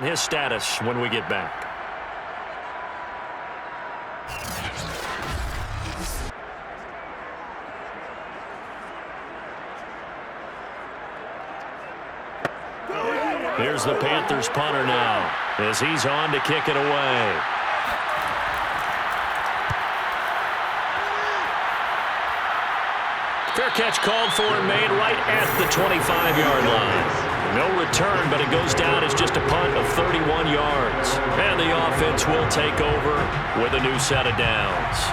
His status when we get back. Here's the Panthers punter now as he's on to kick it away. Fair catch called for and made right at the 25-yard line. No return, but it goes down as just a punt of 31 yards. And the offense will take over with a new set of downs.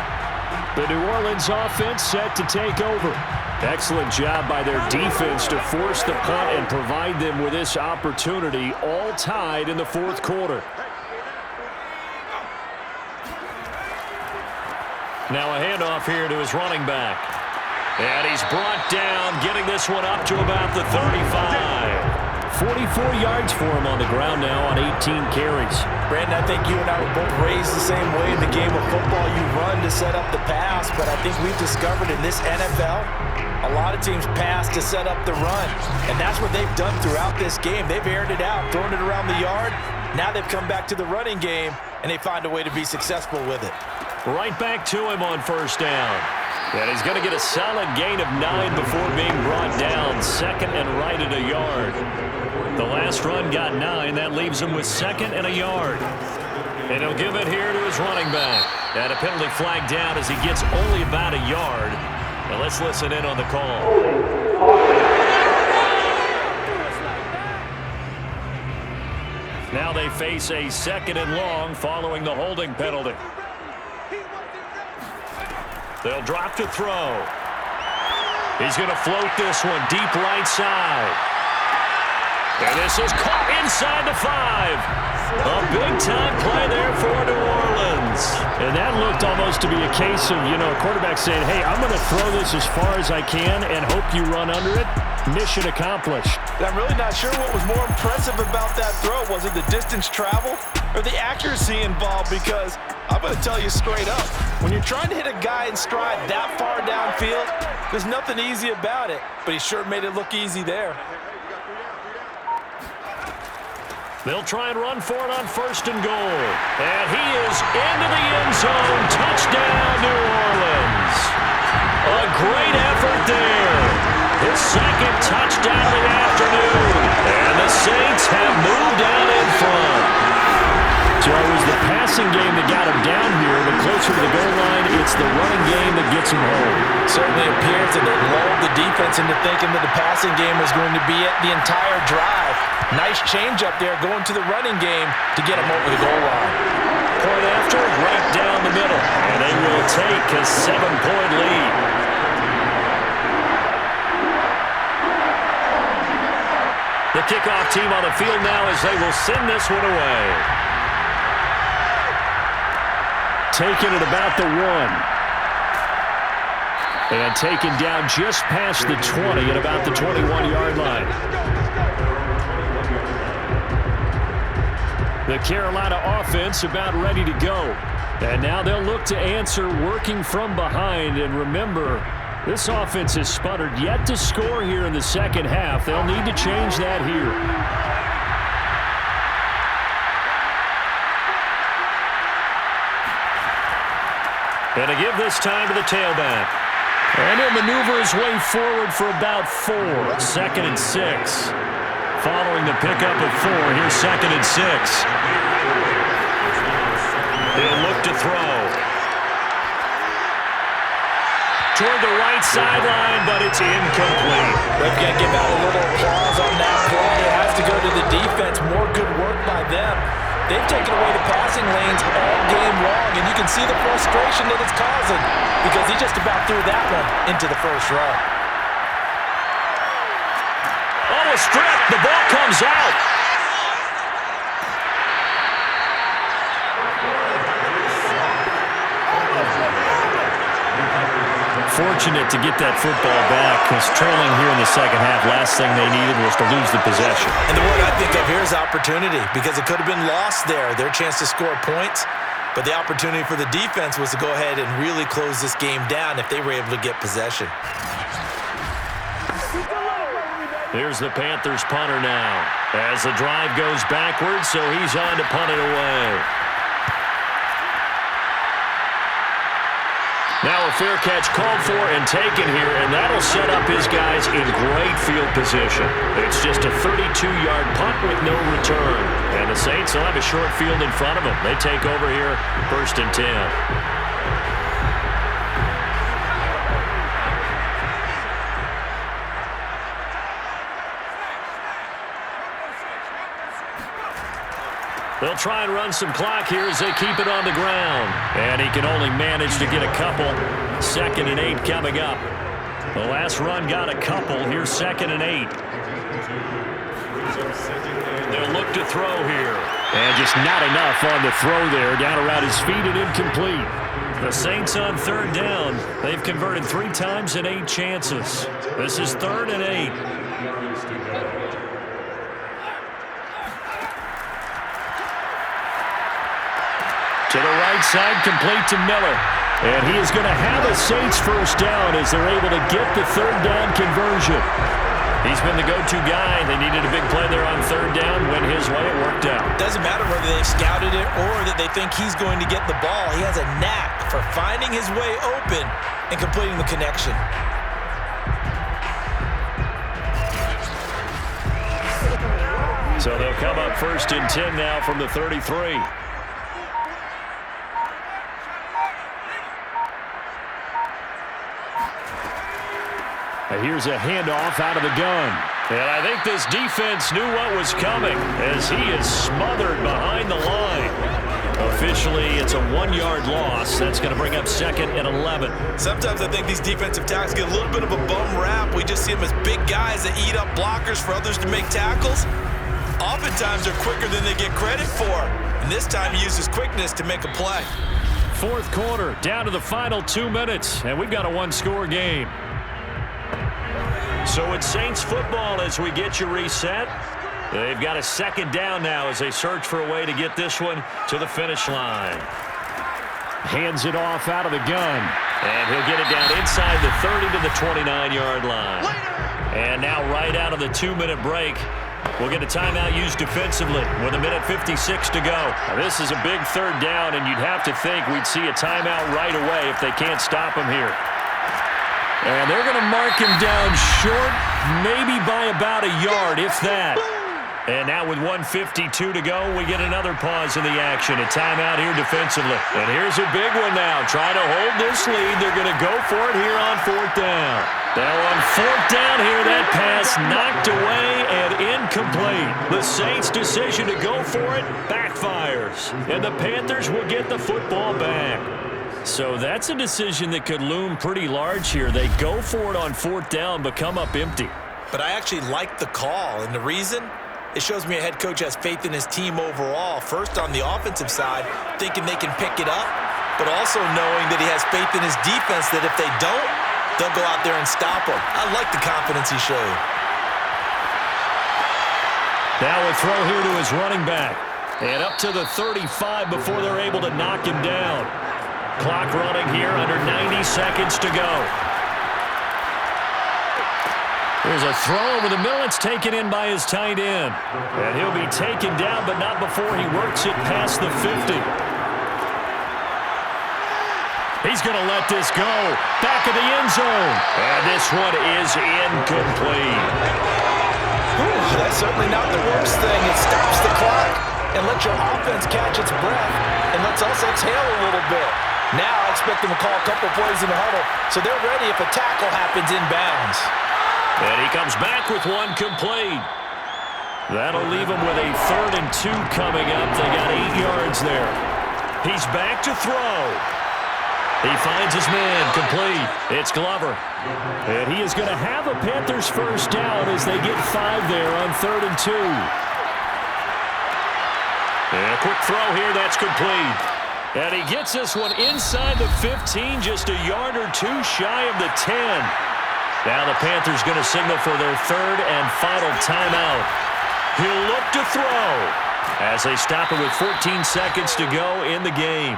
The New Orleans offense set to take over. Excellent job by their defense to force the punt and provide them with this opportunity, all tied in the fourth quarter. Now a handoff here to his running back. And he's brought down, getting this one up to about the 35. 44 yards for him on the ground now on 18 carries. Brandon, I think you and I were both raised the same way in the game of football. You run to set up the pass, but I think we've discovered in this NFL, a lot of teams pass to set up the run. And that's what they've done throughout this game. They've aired it out, thrown it around the yard. Now they've come back to the running game, and they find a way to be successful with it. Right back to him on first down. And he's going to get a solid gain of 9 before being brought down. Second and right at a yard. The last run got 9. That leaves him with second and a yard. And he'll give it here to his running back. And a penalty flag down as he gets only about a yard. Now let's listen in on the call. Now they face a second and long following the holding penalty. They'll drop to throw. He's going to float this one deep right side. And this is caught inside the 5. A big-time play there for New Orleans. And that looked almost to be a case of, a quarterback saying, hey, I'm going to throw this as far as I can and hope you run under it. Mission accomplished. I'm really not sure what was more impressive about that throw. Was it the distance travel or the accuracy involved? Because I'm going to tell you straight up, when you're trying to hit a guy in stride that far downfield, there's nothing easy about it. But he sure made it look easy there. They'll try and run for it on first and goal. And he is into the end zone. Touchdown, New Orleans. A great effort there. His second touchdown of the afternoon. And the Saints have moved out in front. So it was the passing game that got him down here, but closer to the goal line, it's the running game that gets him home. Certainly appears that they lulled the defense into thinking that the passing game was going to be it the entire drive. Nice change up there going to the running game to get him over the goal line. Point after, right down the middle. And they will take a 7-point lead. The kickoff team on the field now as they will send this one away. Taking it about the 1. And taken down just past the 20 at about the 21-yard line. The Carolina offense about ready to go. And now they'll look to answer working from behind. And remember, this offense has sputtered yet to score here in the second half. They'll need to change that here. And to give this time to the tailback. And he'll maneuver his way forward for about 4. Second and 6. Following the pickup of 4, here's second and 6. He'll look to throw. Toward the right sideline, but it's incomplete. They've got to give out a little applause on that play. It has to go to the defense. More good work by them. They've taken away the passing lanes all game long, and you can see the frustration that it's causing because he just about threw that one into the first row. Oh, a strip. The ball comes out. Fortunate to get that football back because trailing here in the second half, last thing they needed was to lose the possession. And the word I think of here is opportunity because it could have been lost there, their chance to score points. But the opportunity for the defense was to go ahead and really close this game down if they were able to get possession. Here's the Panthers punter now. As the drive goes backwards, so he's on to punt it away. Now a fair catch called for and taken here, and that'll set up his guys in great field position. It's just a 32-yard punt with no return. And the Saints will have a short field in front of them. They take over here, 1st and 10. They'll try and run some clock here as they keep it on the ground. And he can only manage to get a couple. 2nd and 8 coming up. The last run got a couple. Here's 2nd and 8. They'll look to throw here. And just not enough on the throw there. Down around his feet and incomplete. The Saints on 3rd down. They've converted 3 times in 8 chances. This is 3rd and 8. To the right side, complete to Miller. And he is going to have a Saints first down as they're able to get the 3rd down conversion. He's been the go-to guy. They needed a big play there on 3rd down. Went his way. It worked out. Doesn't matter whether they've scouted it or that they think he's going to get the ball. He has a knack for finding his way open and completing the connection. So they'll come up 1st and 10 now from the 33. Here's a handoff out of the gun. And I think this defense knew what was coming as he is smothered behind the line. Officially, it's a 1-yard loss. That's going to bring up 2nd and 11. Sometimes I think these defensive tackles get a little bit of a bum rap. We just see them as big guys that eat up blockers for others to make tackles. Oftentimes, they're quicker than they get credit for. And this time, he uses quickness to make a play. 4th quarter, down to the final 2 minutes, and we've got a 1-score game. So it's Saints football as we get you reset. They've got a 2nd down now as they search for a way to get this one to the finish line. Hands it off out of the gun. And he'll get it down inside the 30 to the 29-yard line. And now right out of the 2-minute break, we'll get a timeout used defensively with 1:56 to go. Now, this is a big 3rd down, and you'd have to think we'd see a timeout right away if they can't stop him here. And they're going to mark him down short, maybe by about a yard, if that. And now with 1:52 to go, we get another pause in the action. A timeout here defensively. And here's a big one now. Trying to hold this lead. They're going to go for it here on 4th down. Now on 4th down here, that pass knocked away and incomplete. The Saints' decision to go for it backfires. And the Panthers will get the football back. So that's a decision that could loom pretty large here. They go for it on 4th down, but come up empty. But I actually like the call, and the reason? It shows me a head coach has faith in his team overall. First on the offensive side, thinking they can pick it up, but also knowing that he has faith in his defense that if they don't, they'll go out there and stop him. I like the confidence he showed. Now a throw here to his running back. And up to the 35 before they're able to knock him down. Clock running here, under 90 seconds to go. There's a throw over the middle. It's taken in by his tight end. And he'll be taken down, but not before he works it past the 50. He's going to let this go. Back of the end zone. And this one is incomplete. That's certainly not the worst thing. It stops the clock and lets your offense catch its breath and lets us exhale a little bit. Now I expect them to call a couple plays in the huddle so they're ready if a tackle happens inbounds. And he comes back with one complete. That'll leave him with a 3rd and 2 coming up. They got 8 yards there. He's back to throw. He finds his man complete. It's Glover. And he is going to have a Panthers first down as they get 5 there on 3rd and 2. And a quick throw here. That's complete. And he gets this one inside the 15, just a yard or 2 shy of the 10. Now the Panthers going to signal for their 3rd and final timeout. He'll look to throw as they stop it with 14 seconds to go in the game.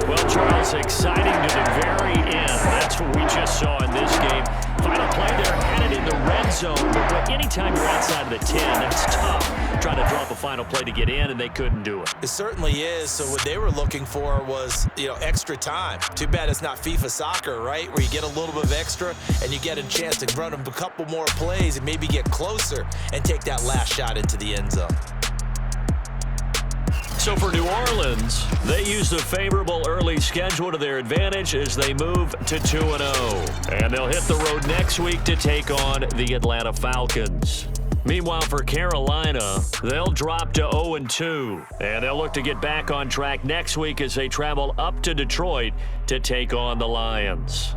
Well, Charles, exciting to the very end. That's what we just saw in this game. Final play, they're headed in the red zone. But anytime you're outside of the 10, that's tough. Trying to drop a final play to get in, and they couldn't do it. It certainly is. So what they were looking for was, extra time. Too bad it's not FIFA soccer, right? Where you get a little bit of extra and you get a chance to run a couple more plays and maybe get closer and take that last shot into the end zone. So for New Orleans, they use the favorable early schedule to their advantage as they move to 2-0. And they'll hit the road next week to take on the Atlanta Falcons. Meanwhile, for Carolina, they'll drop to 0-2. And they'll look to get back on track next week as they travel up to Detroit to take on the Lions.